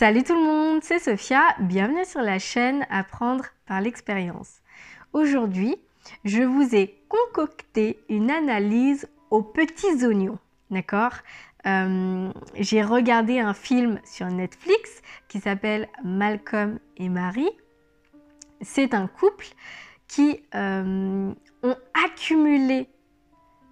Salut tout le monde, c'est Sophia, bienvenue sur la chaîne Apprendre par l'expérience. Aujourd'hui, je vous ai concocté une analyse aux petits oignons, d'accord? J'ai regardé un film sur Netflix qui s'appelle Malcolm et Marie. C'est un couple qui ont accumulé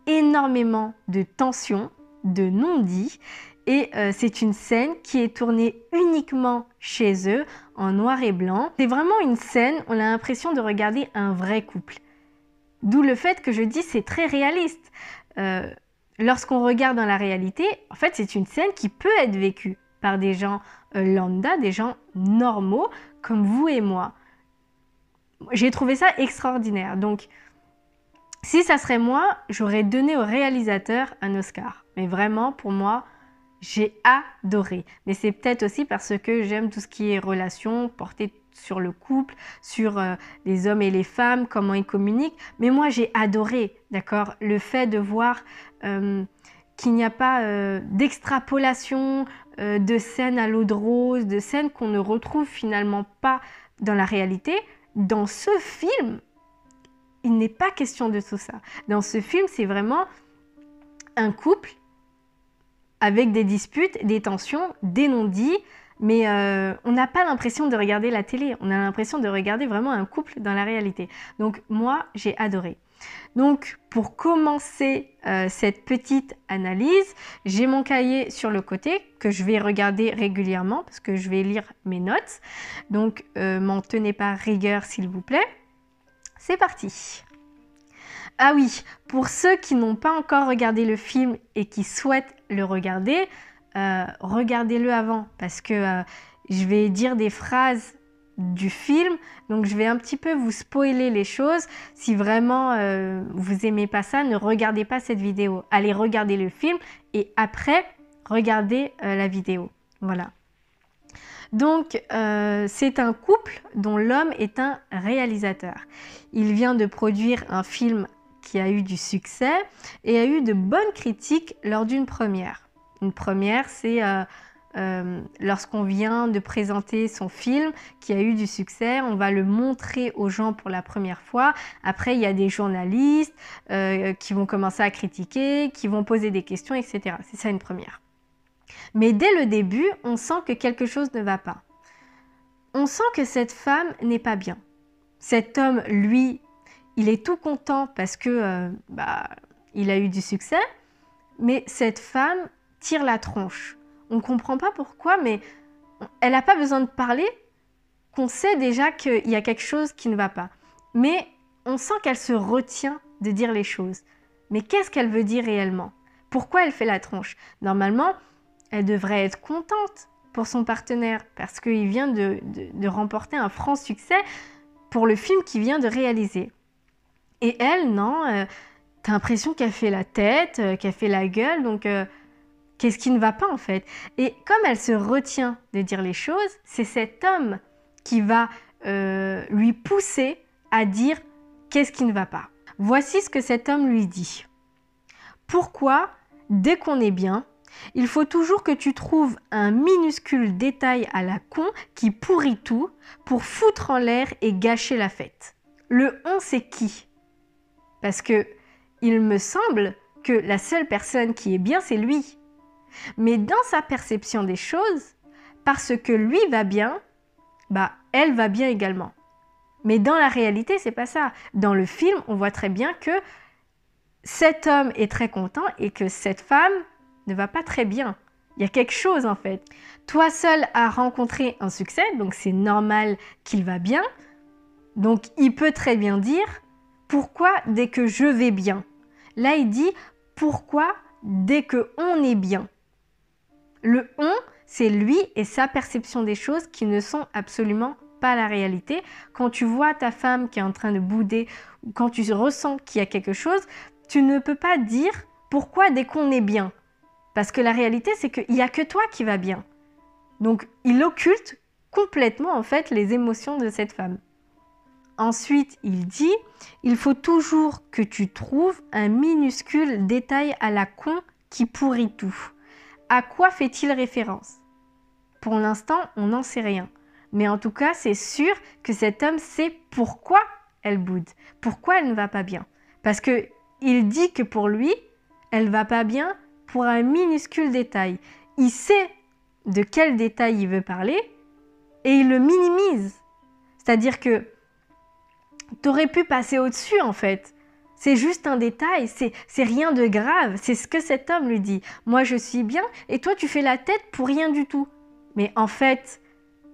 énormément de tensions, de non-dits, et c'est une scène qui est tournée uniquement chez eux en noir et blanc. C'est vraiment une scène, on a l'impression de regarder un vrai couple. D'où le fait que je dis c'est très réaliste. Lorsqu'on regarde dans la réalité, en fait c'est une scène qui peut être vécue par des gens lambda, des gens normaux comme vous et moi. J'ai trouvé ça extraordinaire. Donc si ça serait moi, j'aurais donné au réalisateur un Oscar. Mais vraiment, pour moi, j'ai adoré. Mais c'est peut-être aussi parce que j'aime tout ce qui est relations, porté sur le couple, sur les hommes et les femmes, comment ils communiquent. Mais moi, j'ai adoré, d'accord, le fait de voir qu'il n'y a pas d'extrapolation de scènes à l'eau de rose, de scènes qu'on ne retrouve finalement pas dans la réalité. Dans ce film, il n'est pas question de tout ça. Dans ce film, c'est vraiment un couple avec des disputes, des tensions, des non-dits, mais on n'a pas l'impression de regarder la télé, on a l'impression de regarder vraiment un couple dans la réalité. Donc moi, j'ai adoré. Donc pour commencer cette petite analyse, j'ai mon cahier sur le côté que je vais regarder régulièrement parce que je vais lire mes notes. Donc m'en tenez pas rigueur s'il vous plaît. C'est parti! Ah oui, pour ceux qui n'ont pas encore regardé le film et qui souhaitent le regarder, regardez-le avant parce que je vais dire des phrases du film, donc je vais un petit peu vous spoiler les choses. Si vraiment vous aimez pas ça, ne regardez pas cette vidéo. Allez regarder le film et après, regardez la vidéo. Voilà. Donc, c'est un couple dont l'homme est un réalisateur. Il vient de produire un film qui a eu du succès et a eu de bonnes critiques lors d'une première. Une première, c'est lorsqu'on vient de présenter son film qui a eu du succès, on va le montrer aux gens pour la première fois. Après, il y a des journalistes qui vont commencer à critiquer, qui vont poser des questions, etc. C'est ça une première. Mais dès le début, on sent que quelque chose ne va pas. On sent que cette femme n'est pas bien. Cet homme, lui, il est tout content parce que il a eu du succès, mais cette femme tire la tronche. On ne comprend pas pourquoi, mais elle n'a pas besoin de parler, qu'on sait déjà qu'il y a quelque chose qui ne va pas. Mais on sent qu'elle se retient de dire les choses. Mais qu'est-ce qu'elle veut dire réellement? Pourquoi elle fait la tronche? Normalement, elle devrait être contente pour son partenaire parce qu'il vient de remporter un franc succès pour le film qu'il vient de réaliser. Et elle, non, t'as l'impression qu'elle fait la tête, qu'elle fait la gueule, donc qu'est-ce qui ne va pas en fait? Et comme elle se retient de dire les choses, c'est cet homme qui va lui pousser à dire qu'est-ce qui ne va pas. Voici ce que cet homme lui dit. Pourquoi, dès qu'on est bien, il faut toujours que tu trouves un minuscule détail à la con qui pourrit tout pour foutre en l'air et gâcher la fête. Le on, c'est qui? Parce que il me semble que la seule personne qui est bien, c'est lui. Mais dans sa perception des choses, parce que lui va bien, elle va bien également. Mais dans la réalité, c'est pas ça. Dans le film, on voit très bien que cet homme est très content et que cette femme ne va pas très bien. Il y a quelque chose en fait. Toi seul as rencontré un succès, donc c'est normal qu'il va bien. Donc il peut très bien dire pourquoi dès que je vais bien. Là il dit pourquoi dès que on est bien. Le on, c'est lui et sa perception des choses qui ne sont absolument pas la réalité. Quand tu vois ta femme qui est en train de bouder ou quand tu ressens qu'il y a quelque chose, tu ne peux pas dire pourquoi dès qu'on est bien. Parce que la réalité, c'est qu'il n'y a que toi qui va bien. Donc, il occulte complètement, en fait, les émotions de cette femme. Ensuite, il dit, il faut toujours que tu trouves un minuscule détail à la con qui pourrit tout. À quoi fait-il référence? pour l'instant, on n'en sait rien. Mais en tout cas, c'est sûr que cet homme sait pourquoi elle boude, pourquoi elle ne va pas bien. Parce que il dit que pour lui, elle va pas bien pour un minuscule détail. Il sait de quel détail il veut parler et il le minimise. C'est-à-dire que tu aurais pu passer au-dessus en fait. C'est juste un détail, c'est rien de grave. C'est ce que cet homme lui dit. Moi je suis bien et toi tu fais la tête pour rien du tout. Mais en fait,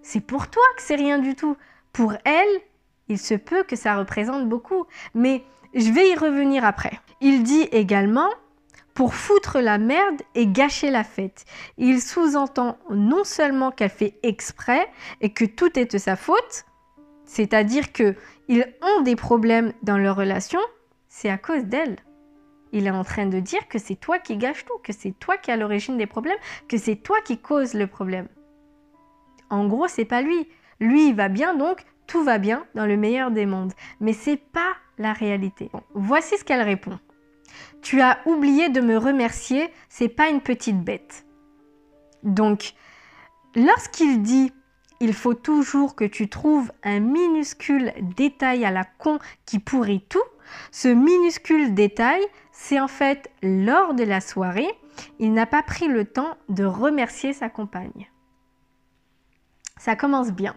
c'est pour toi que c'est rien du tout. Pour elle, il se peut que ça représente beaucoup. Mais je vais y revenir après. Il dit également pour foutre la merde et gâcher la fête. Il sous-entend non seulement qu'elle fait exprès et que tout est de sa faute, c'est-à-dire qu'ils ont des problèmes dans leur relation, c'est à cause d'elle. Il est en train de dire que c'est toi qui gâches tout, que c'est toi qui es à l'origine des problèmes, que c'est toi qui causes le problème. En gros, c'est pas lui. Lui, il va bien, donc tout va bien dans le meilleur des mondes. Mais c'est pas la réalité. Bon, voici ce qu'elle répond. Tu as oublié de me remercier, c'est pas une petite bête. Donc, lorsqu'il dit il faut toujours que tu trouves un minuscule détail à la con qui pourrit tout, ce minuscule détail, c'est en fait lors de la soirée, il n'a pas pris le temps de remercier sa compagne. Ça commence bien.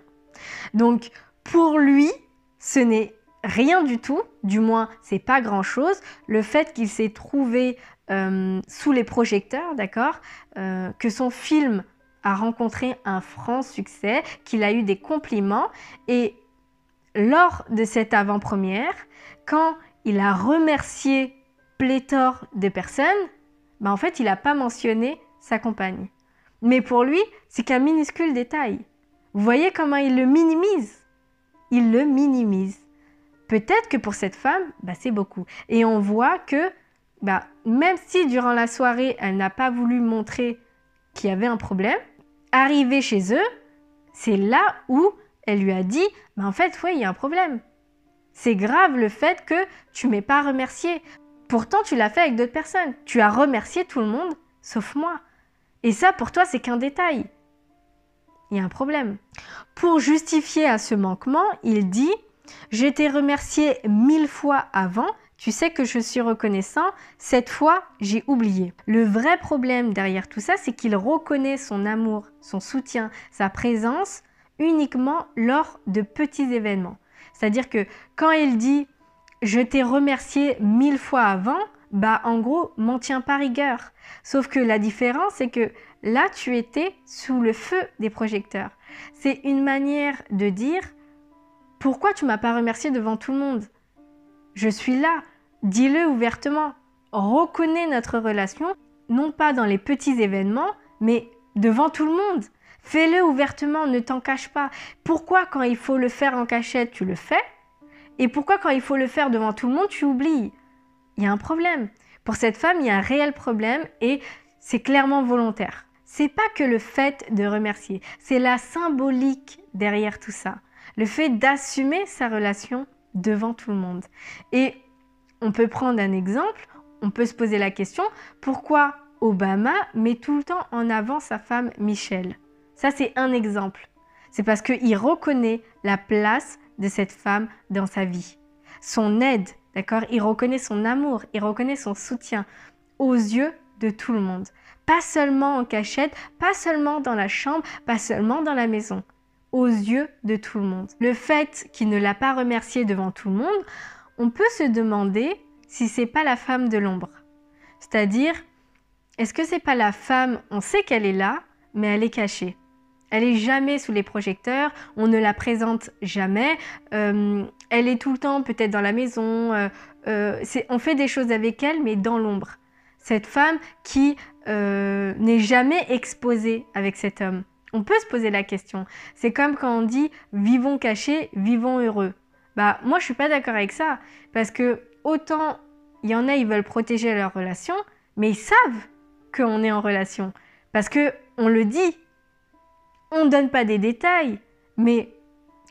Donc, pour lui, ce n'est rien du tout, du moins, c'est pas grand-chose. Le fait qu'il s'est trouvé sous les projecteurs, d'accord, que son film a rencontré un franc succès, qu'il a eu des compliments. Et lors de cette avant-première, quand il a remercié pléthore de personnes, en fait, il n'a pas mentionné sa compagne. Mais pour lui, c'est qu'un minuscule détail. Vous voyez comment il le minimise? Il le minimise. Peut-être que pour cette femme, c'est beaucoup. Et on voit que même si durant la soirée, elle n'a pas voulu montrer qu'il y avait un problème, arrivée chez eux, c'est là où elle lui a dit en fait, oui, il y a un problème. C'est grave le fait que tu ne m'aies pas remercié. Pourtant, tu l'as fait avec d'autres personnes. Tu as remercié tout le monde, sauf moi. Et ça, pour toi, c'est qu'un détail. Il y a un problème. Pour justifier à ce manquement, il dit « Je t'ai remercié 1000 fois avant, tu sais que je suis reconnaissant, cette fois, j'ai oublié. » Le vrai problème derrière tout ça, c'est qu'il reconnaît son amour, son soutien, sa présence uniquement lors de petits événements. C'est-à-dire que quand il dit « Je t'ai remercié 1000 fois avant », en gros, m'en tiens pas rigueur. Sauf que la différence, c'est que là, tu étais sous le feu des projecteurs. C'est une manière de dire « Pourquoi tu m'as pas remercié devant tout le monde? Je suis là, dis-le ouvertement. Reconnais notre relation, non pas dans les petits événements, mais devant tout le monde. Fais-le ouvertement, ne t'en cache pas. Pourquoi quand il faut le faire en cachette, tu le fais? Et pourquoi quand il faut le faire devant tout le monde, tu oublies? Il y a un problème. Pour cette femme, il y a un réel problème et c'est clairement volontaire. C'est pas que le fait de remercier, c'est la symbolique derrière tout ça. Le fait d'assumer sa relation devant tout le monde. Et on peut prendre un exemple, on peut se poser la question, pourquoi Obama met tout le temps en avant sa femme Michelle? Ça, c'est un exemple. C'est parce qu'il reconnaît la place de cette femme dans sa vie. Son aide, d'accord? Il reconnaît son amour, il reconnaît son soutien aux yeux de tout le monde. Pas seulement en cachette, pas seulement dans la chambre, pas seulement dans la maison. Aux yeux de tout le monde. Le fait qu'il ne l'a pas remercié devant tout le monde, on peut se demander si c'est pas la femme de l'ombre. C'est-à-dire, est-ce que c'est pas la femme, on sait qu'elle est là, mais elle est cachée. Elle est jamais sous les projecteurs, on ne la présente jamais, elle est tout le temps peut-être dans la maison, on fait des choses avec elle, mais dans l'ombre. Cette femme qui n'est jamais exposée avec cet homme. On peut se poser la question. C'est comme quand on dit « vivons cachés, vivons heureux ». Moi, je suis pas d'accord avec ça. Parce que autant, il y en a, ils veulent protéger leur relation, mais ils savent qu'on est en relation. Parce qu'on le dit. On ne donne pas des détails. Mais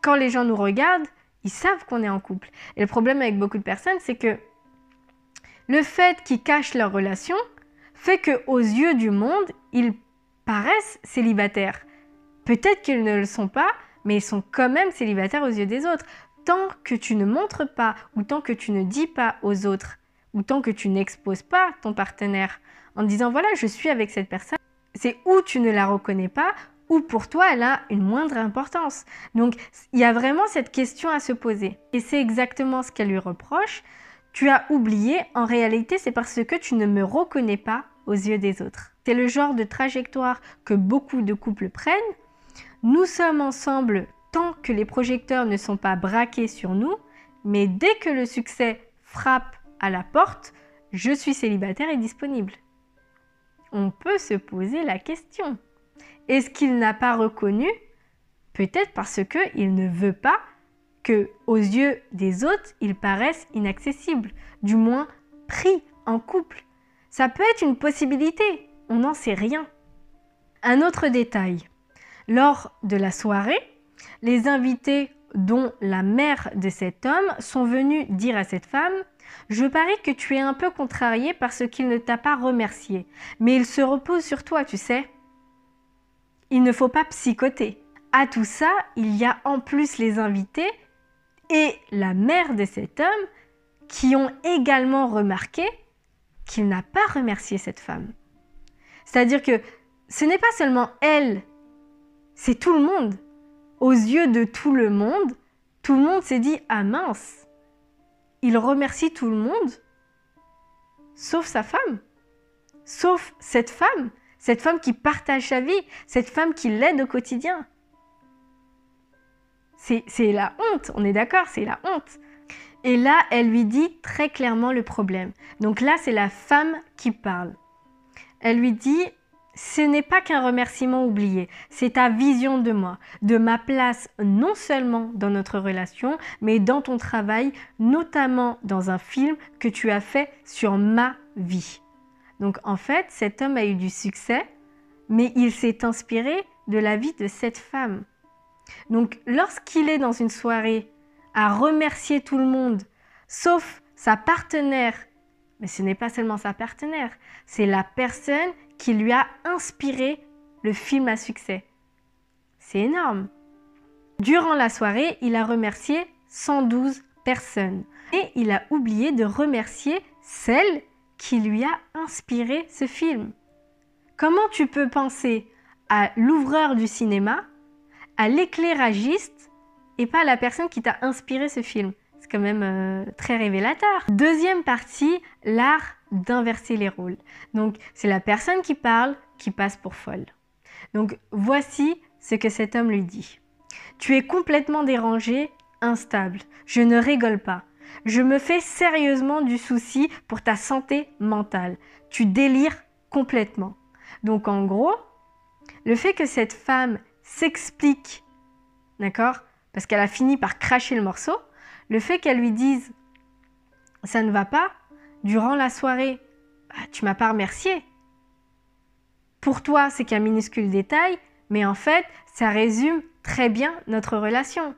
quand les gens nous regardent, ils savent qu'on est en couple. Et le problème avec beaucoup de personnes, c'est que le fait qu'ils cachent leur relation fait qu'aux yeux du monde, ils paraissent célibataires. Peut-être qu'ils ne le sont pas, mais ils sont quand même célibataires aux yeux des autres. Tant que tu ne montres pas, ou tant que tu ne dis pas aux autres, ou tant que tu n'exposes pas ton partenaire en disant voilà, je suis avec cette personne, c'est où tu ne la reconnais pas, ou pour toi, elle a une moindre importance. Donc, il y a vraiment cette question à se poser. Et c'est exactement ce qu'elle lui reproche. Tu as oublié, en réalité, c'est parce que tu ne me reconnais pas aux yeux des autres. C'est le genre de trajectoire que beaucoup de couples prennent. Nous sommes ensemble tant que les projecteurs ne sont pas braqués sur nous, mais dès que le succès frappe à la porte, je suis célibataire et disponible. On peut se poser la question. Est-ce qu'il n'a pas reconnu? Peut-être parce qu'il ne veut pas que, aux yeux des autres, il paraisse inaccessible, du moins pris en couple. Ça peut être une possibilité, on n'en sait rien. Un autre détail. Lors de la soirée, les invités, dont la mère de cet homme, sont venus dire à cette femme « Je parie que tu es un peu contrariée parce qu'il ne t'a pas remercié, mais il se repose sur toi, tu sais. Il ne faut pas psychoter. » À tout ça, il y a en plus les invités et la mère de cet homme qui ont également remarqué qu'il n'a pas remercié cette femme. C'est-à-dire que ce n'est pas seulement elle, c'est tout le monde. Aux yeux de tout le monde s'est dit « Ah mince, il remercie tout le monde, sauf sa femme, sauf cette femme qui partage sa vie, cette femme qui l'aide au quotidien. » C'est la honte, on est d'accord, c'est la honte. Et là, elle lui dit très clairement le problème. Donc là, c'est la femme qui parle. Elle lui dit « Ce n'est pas qu'un remerciement oublié, c'est ta vision de moi, de ma place non seulement dans notre relation, mais dans ton travail, notamment dans un film que tu as fait sur ma vie. » Donc en fait, cet homme a eu du succès, mais il s'est inspiré de la vie de cette femme. Donc lorsqu'il est dans une soirée à remercier tout le monde, sauf sa partenaire, mais ce n'est pas seulement sa partenaire, c'est la personne qui lui a inspiré le film à succès. C'est énorme. Durant la soirée, il a remercié 112 personnes. Et il a oublié de remercier celle qui lui a inspiré ce film. Comment tu peux penser à l'ouvreur du cinéma, à l'éclairagiste, et pas à la personne qui t'a inspiré ce film? C'est quand même très révélateur. Deuxième partie, l'art d'inverser les rôles. Donc, c'est la personne qui parle qui passe pour folle. Donc, voici ce que cet homme lui dit. « Tu es complètement dérangé, instable. Je ne rigole pas. Je me fais sérieusement du souci pour ta santé mentale. Tu délires complètement. » Donc, en gros, le fait que cette femme s'explique, d'accord, parce qu'elle a fini par cracher le morceau, le fait qu'elle lui dise « ça ne va pas », durant la soirée, tu m'as pas remercié. Pour toi, c'est qu'un minuscule détail, mais en fait, ça résume très bien notre relation.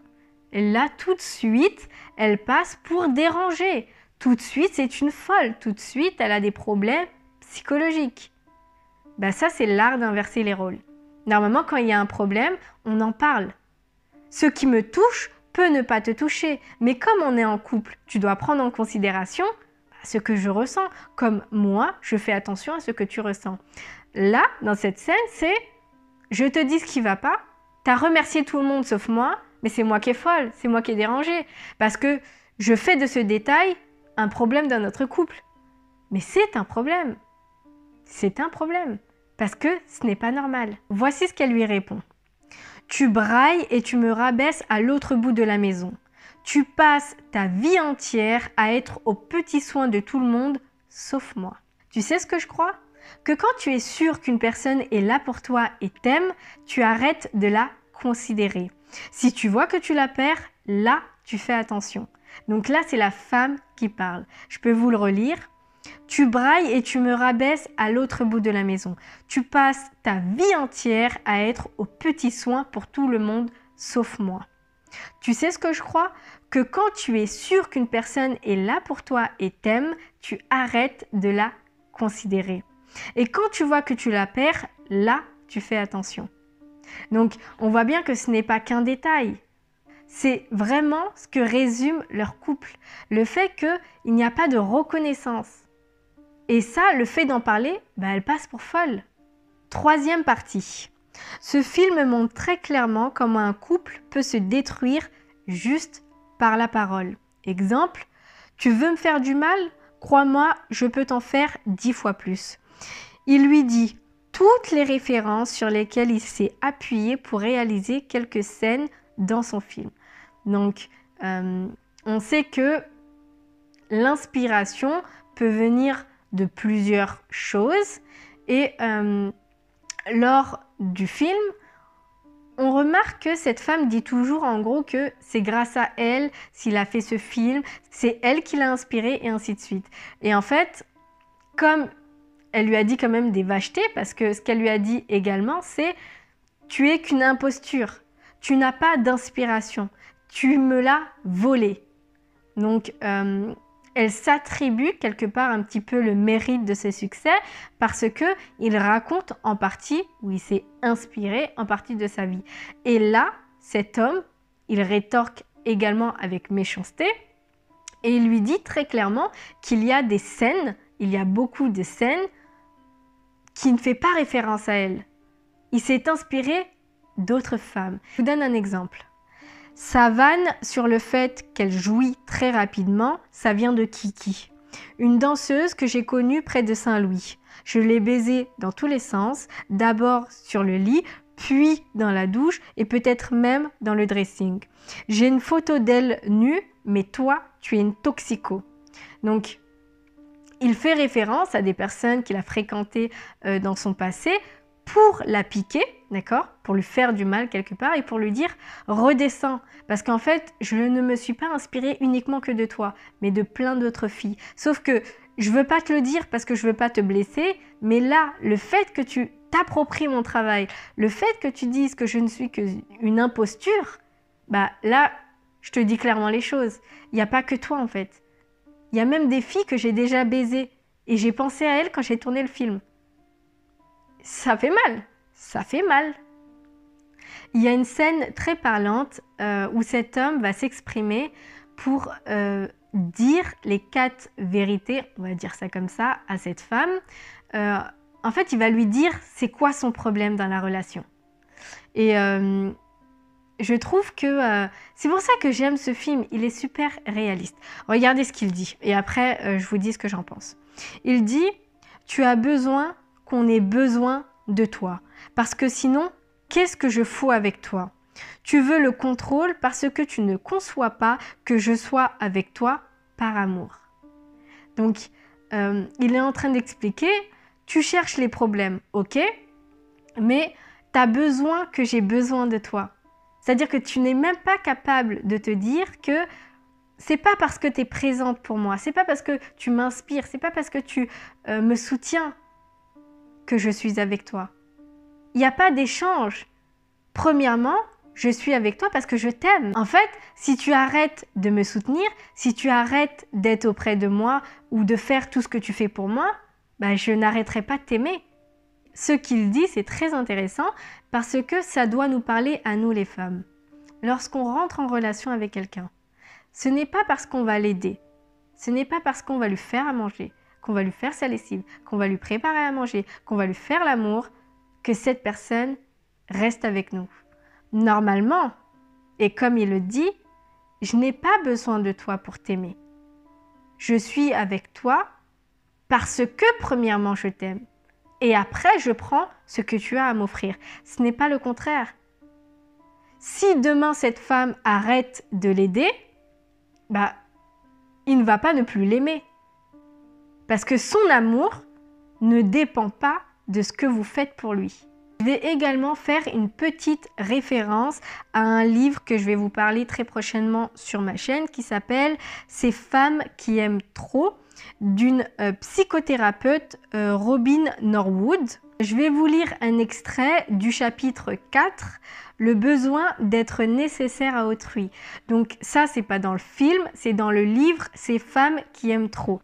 Et là, tout de suite, elle passe pour déranger. Tout de suite, c'est une folle. Tout de suite, elle a des problèmes psychologiques. Ça, c'est l'art d'inverser les rôles. Normalement, quand il y a un problème, on en parle. Ce qui me touche peut ne pas te toucher, mais comme on est en couple, tu dois prendre en considération ce que je ressens, comme moi, je fais attention à ce que tu ressens. Là, dans cette scène, c'est je te dis ce qui va pas, t'as remercié tout le monde sauf moi, mais c'est moi qui est folle, c'est moi qui est dérangée, parce que je fais de ce détail un problème dans notre couple. Mais c'est un problème. C'est un problème, parce que ce n'est pas normal. Voici ce qu'elle lui répond. Tu brailles et tu me rabaisses à l'autre bout de la maison. Tu passes ta vie entière à être aux petits soins de tout le monde, sauf moi. Tu sais ce que je crois? Que quand tu es sûr qu'une personne est là pour toi et t'aime, tu arrêtes de la considérer. Si tu vois que tu la perds, là, tu fais attention. Donc là, c'est la femme qui parle. Je peux vous le relire. Tu brailles et tu me rabaisses à l'autre bout de la maison. Tu passes ta vie entière à être aux petits soins pour tout le monde, sauf moi. Tu sais ce que je crois? Que quand tu es sûr qu'une personne est là pour toi et t'aime, tu arrêtes de la considérer. Et quand tu vois que tu la perds, là, tu fais attention. Donc, on voit bien que ce n'est pas qu'un détail. C'est vraiment ce que résume leur couple. Le fait qu'il n'y a pas de reconnaissance. Et ça, le fait d'en parler, elle passe pour folle. Troisième partie. Ce film montre très clairement comment un couple peut se détruire juste par la parole. Exemple, tu veux me faire du mal? Crois-moi, je peux t'en faire 10 fois plus. Il lui dit toutes les références sur lesquelles il s'est appuyé pour réaliser quelques scènes dans son film. Donc, on sait que l'inspiration peut venir de plusieurs choses et lors du film, on remarque que cette femme dit toujours en gros que c'est grâce à elle s'il a fait ce film, c'est elle qui l'a inspiré et ainsi de suite. Et en fait, comme elle lui a dit quand même des vachetés, parce que ce qu'elle lui a dit également, c'est « tu es qu'une imposture, tu n'as pas d'inspiration, tu me l'as volé ». Donc, elle s'attribue quelque part un petit peu le mérite de ses succès parce qu'il raconte en partie, où il s'est inspiré en partie de sa vie. Et là, cet homme, il rétorque également avec méchanceté et il lui dit très clairement qu'il y a des scènes, il y a beaucoup de scènes qui ne fait pas référence à elle. Il s'est inspiré d'autres femmes. Je vous donne un exemple. Sa vanne sur le fait qu'elle jouit très rapidement, ça vient de Kiki, une danseuse que j'ai connue près de Saint-Louis. Je l'ai baisée dans tous les sens, d'abord sur le lit, puis dans la douche et peut-être même dans le dressing. J'ai une photo d'elle nue, mais toi, tu es une toxico. Donc, il fait référence à des personnes qu'il a fréquentées dans son passé pour la piquer, d'accord, pour lui faire du mal quelque part et pour lui dire « redescends ». Parce qu'en fait, je ne me suis pas inspirée uniquement que de toi, mais de plein d'autres filles. Sauf que je ne veux pas te le dire parce que je ne veux pas te blesser, mais là, le fait que tu t'appropries mon travail, le fait que tu dises que je ne suis qu'une imposture, là, je te dis clairement les choses. Il n'y a pas que toi en fait. Il y a même des filles que j'ai déjà baisées et j'ai pensé à elles quand j'ai tourné le film. Ça fait mal, ça fait mal. Il y a une scène très parlante où cet homme va s'exprimer pour dire les 4 vérités, on va dire ça comme ça, à cette femme. En fait, il va lui dire c'est quoi son problème dans la relation. Et je trouve que c'est pour ça que j'aime ce film, il est super réaliste. Regardez ce qu'il dit et après je vous dis ce que j'en pense. Il dit « Tu as besoin qu'on ait besoin de toi parce que sinon, qu'est-ce que je fous avec toi? Tu veux le contrôle parce que tu ne conçois pas que je sois avec toi par amour. » Donc, il est en train d'expliquer « Tu cherches les problèmes, ok, mais tu as besoin que j'ai besoin de toi. » C'est-à-dire que tu n'es même pas capable de te dire que c'est pas parce que tu es présente pour moi, c'est pas parce que tu m'inspires, c'est pas parce que tu me soutiens que je suis avec toi. Il n'y a pas d'échange. Premièrement, je suis avec toi parce que je t'aime. En fait, si tu arrêtes de me soutenir, si tu arrêtes d'être auprès de moi ou de faire tout ce que tu fais pour moi, je n'arrêterai pas de t'aimer. Ce qu'il dit, c'est très intéressant parce que ça doit nous parler à nous les femmes. Lorsqu'on rentre en relation avec quelqu'un, ce n'est pas parce qu'on va l'aider, ce n'est pas parce qu'on va lui faire à manger, qu'on va lui faire sa lessive, qu'on va lui préparer à manger, qu'on va lui faire l'amour, que cette personne reste avec nous. Normalement, et comme il le dit, je n'ai pas besoin de toi pour t'aimer. Je suis avec toi parce que premièrement je t'aime. Et après, je prends ce que tu as à m'offrir. Ce n'est pas le contraire. Si demain, cette femme arrête de l'aider, il ne va pas ne plus l'aimer. Parce que son amour ne dépend pas de ce que vous faites pour lui. Je vais également faire une petite référence à un livre que je vais vous parler très prochainement sur ma chaîne qui s'appelle « Ces femmes qui aiment trop » d'une psychothérapeute Robin Norwood. Je vais vous lire un extrait du chapitre 4, le besoin d'être nécessaire à autrui. Donc ça, c'est pas dans le film, c'est dans le livre Ces femmes qui aiment trop.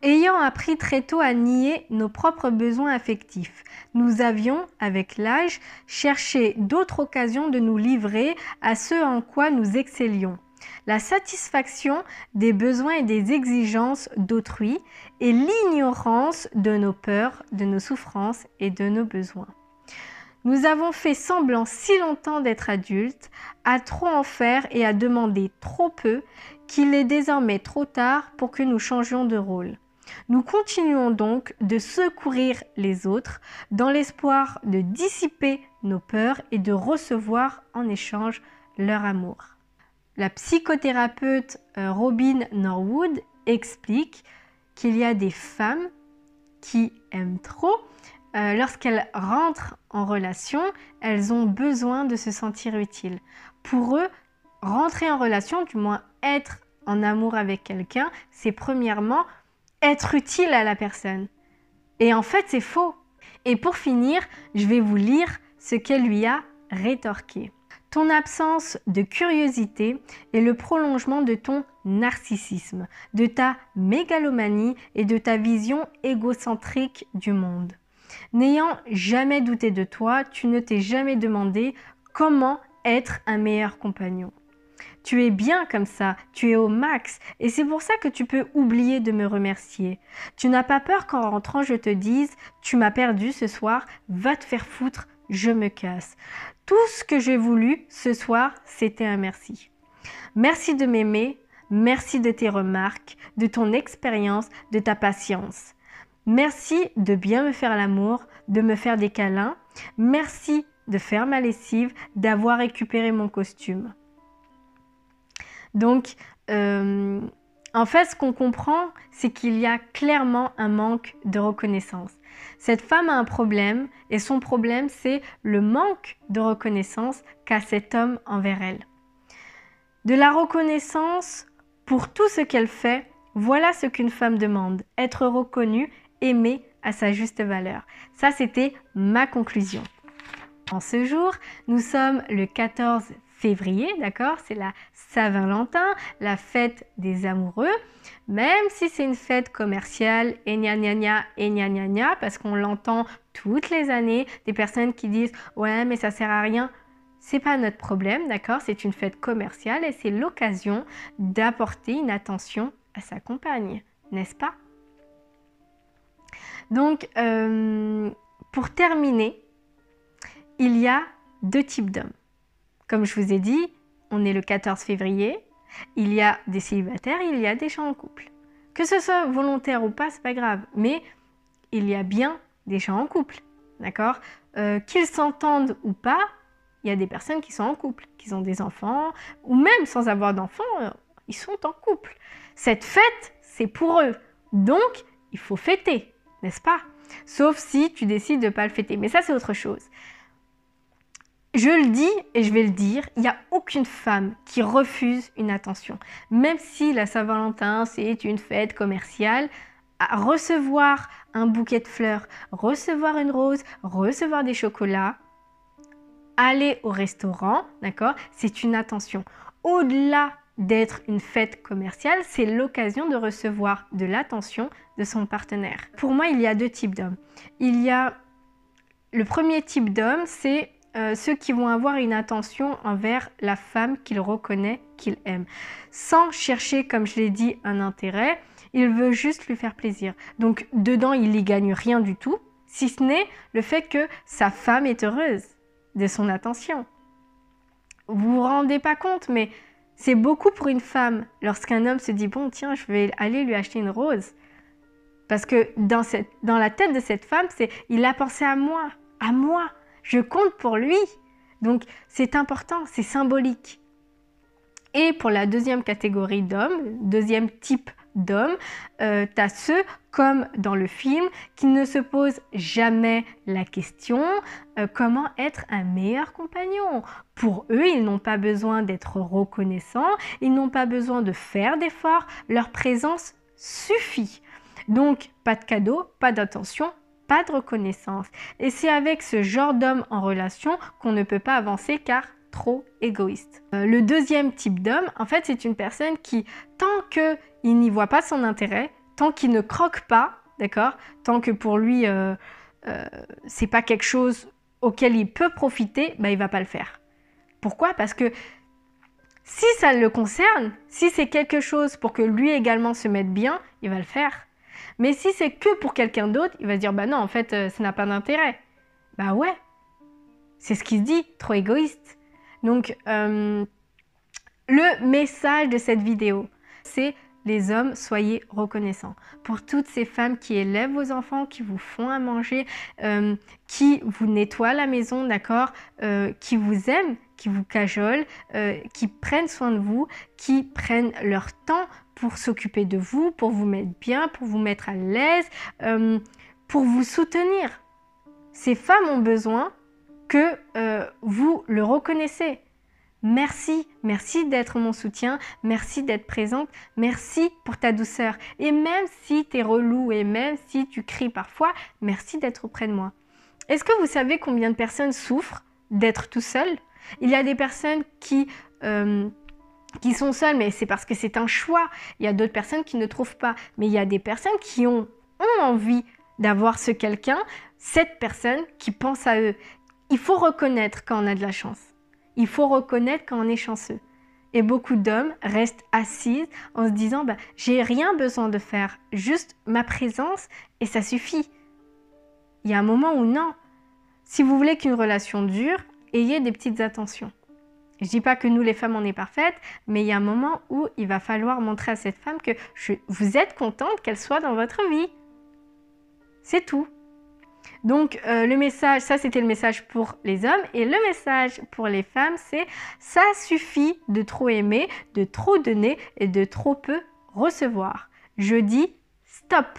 Ayant appris très tôt à nier nos propres besoins affectifs, nous avions, avec l'âge, cherché d'autres occasions de nous livrer à ce en quoi nous excellions. La satisfaction des besoins et des exigences d'autrui et l'ignorance de nos peurs, de nos souffrances et de nos besoins. Nous avons fait semblant si longtemps d'être adultes, à trop en faire et à demander trop peu, qu'il est désormais trop tard pour que nous changions de rôle. Nous continuons donc de secourir les autres dans l'espoir de dissiper nos peurs et de recevoir en échange leur amour. La psychothérapeute Robin Norwood explique qu'il y a des femmes qui aiment trop. Lorsqu'elles rentrent en relation, elles ont besoin de se sentir utiles. Pour eux, rentrer en relation, du moins être en amour avec quelqu'un, c'est premièrement être utile à la personne. Et en fait, c'est faux. Et pour finir, je vais vous lire ce qu'elle lui a rétorqué. Ton absence de curiosité est le prolongement de ton narcissisme, de ta mégalomanie et de ta vision égocentrique du monde. N'ayant jamais douté de toi, tu ne t'es jamais demandé comment être un meilleur compagnon. Tu es bien comme ça, tu es au max et c'est pour ça que tu peux oublier de me remercier. Tu n'as pas peur qu'en rentrant je te dise « tu m'as perdu ce soir, va te faire foutre, je me casse ». Tout ce que j'ai voulu ce soir, c'était un merci. Merci de m'aimer, merci de tes remarques, de ton expérience, de ta patience. Merci de bien me faire l'amour, de me faire des câlins. Merci de faire ma lessive, d'avoir récupéré mon costume. Donc, en fait, ce qu'on comprend, c'est qu'il y a clairement un manque de reconnaissance. Cette femme a un problème et son problème, c'est le manque de reconnaissance qu'a cet homme envers elle. De la reconnaissance pour tout ce qu'elle fait, voilà ce qu'une femme demande, être reconnue, aimée à sa juste valeur. Ça, c'était ma conclusion. En ce jour, nous sommes le 14 février, d'accord? C'est la Saint-Valentin, la fête des amoureux, même si c'est une fête commerciale et gna gna gna et gna gna gna, parce qu'on l'entend toutes les années, des personnes qui disent « ouais, mais ça sert à rien ». C'est pas notre problème, d'accord? C'est une fête commerciale et c'est l'occasion d'apporter une attention à sa compagne, n'est-ce pas? Donc, pour terminer, il y a deux types d'hommes. Comme je vous ai dit, on est le 14 février, il y a des célibataires, il y a des gens en couple. Que ce soit volontaire ou pas, c'est pas grave, mais il y a bien des gens en couple, d'accord? Qu'ils s'entendent ou pas, il y a des personnes qui sont en couple, qui ont des enfants, ou même sans avoir d'enfants, ils sont en couple. Cette fête, c'est pour eux, donc il faut fêter, n'est-ce pas? Sauf si tu décides de ne pas le fêter, mais ça c'est autre chose. Je le dis et je vais le dire, il n'y a aucune femme qui refuse une attention. Même si la Saint-Valentin, c'est une fête commerciale, à recevoir un bouquet de fleurs, recevoir une rose, recevoir des chocolats, aller au restaurant, d'accord, c'est une attention. Au-delà d'être une fête commerciale, c'est l'occasion de recevoir de l'attention de son partenaire. Pour moi, il y a deux types d'hommes. Il y a le premier type d'homme, c'est ceux qui vont avoir une attention envers la femme qu'il reconnaît, qu'il aime. Sans chercher, comme je l'ai dit, un intérêt, il veut juste lui faire plaisir. Donc, dedans, il n'y gagne rien du tout, si ce n'est le fait que sa femme est heureuse de son attention. Vous vous rendez pas compte, mais c'est beaucoup pour une femme lorsqu'un homme se dit « bon, tiens, je vais aller lui acheter une rose ». Parce que dans la tête de cette femme, c'est « il a pensé à moi, je compte pour lui ». Donc, c'est important, c'est symbolique. Et pour la deuxième catégorie d'hommes, deuxième type d'hommes, tu as ceux, comme dans le film, qui ne se posent jamais la question comment être un meilleur compagnon. Pour eux, ils n'ont pas besoin d'être reconnaissants, ils n'ont pas besoin de faire d'efforts, leur présence suffit. Donc, pas de cadeau, pas d'attention, pas de reconnaissance. Et c'est avec ce genre d'homme en relation qu'on ne peut pas avancer car trop égoïste. Le deuxième type d'homme, en fait, c'est une personne qui, tant qu'il n'y voit pas son intérêt, tant qu'il ne croque pas, d'accord, tant que pour lui, c'est pas quelque chose auquel il peut profiter, bah, il va pas le faire. Pourquoi? Parce que si ça le concerne, si c'est quelque chose pour que lui également se mette bien, il va le faire. Mais si c'est que pour quelqu'un d'autre, il va se dire, bah non, en fait, ça n'a pas d'intérêt. Bah ouais, c'est ce qu'il se dit, trop égoïste. Donc, le message de cette vidéo, c'est les hommes, soyez reconnaissants pour toutes ces femmes qui élèvent vos enfants, qui vous font à manger, qui vous nettoient la maison, d'accord, qui vous aiment, qui vous cajolent, qui prennent soin de vous, qui prennent leur temps pour s'occuper de vous, pour vous mettre bien, pour vous mettre à l'aise, pour vous soutenir. Ces femmes ont besoin que vous le reconnaissiez. Merci, merci d'être mon soutien, merci d'être présente, merci pour ta douceur. Et même si tu es relou et même si tu cries parfois, merci d'être auprès de moi. Est-ce que vous savez combien de personnes souffrent d'être tout seul? Il y a des personnes qui sont seules, mais c'est parce que c'est un choix. Il y a d'autres personnes qui ne trouvent pas. Mais il y a des personnes qui ont envie d'avoir ce quelqu'un, cette personne qui pense à eux. Il faut reconnaître quand on a de la chance. Il faut reconnaître quand on est chanceux. Et beaucoup d'hommes restent assis en se disant bah, « j'ai rien besoin de faire, juste ma présence et ça suffit ». Il y a un moment où non. Si vous voulez qu'une relation dure, ayez des petites attentions. Je ne dis pas que nous les femmes on est parfaites, mais il y a un moment où il va falloir montrer à cette femme que vous êtes contente qu'elle soit dans votre vie. C'est tout. Donc le message, ça c'était le message pour les hommes, et le message pour les femmes c'est ça suffit de trop aimer, de trop donner et de trop peu recevoir. Je dis stop.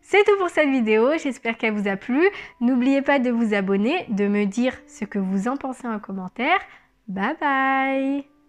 C'est tout pour cette vidéo, j'espère qu'elle vous a plu. N'oubliez pas de vous abonner, de me dire ce que vous en pensez en commentaire. Bye bye.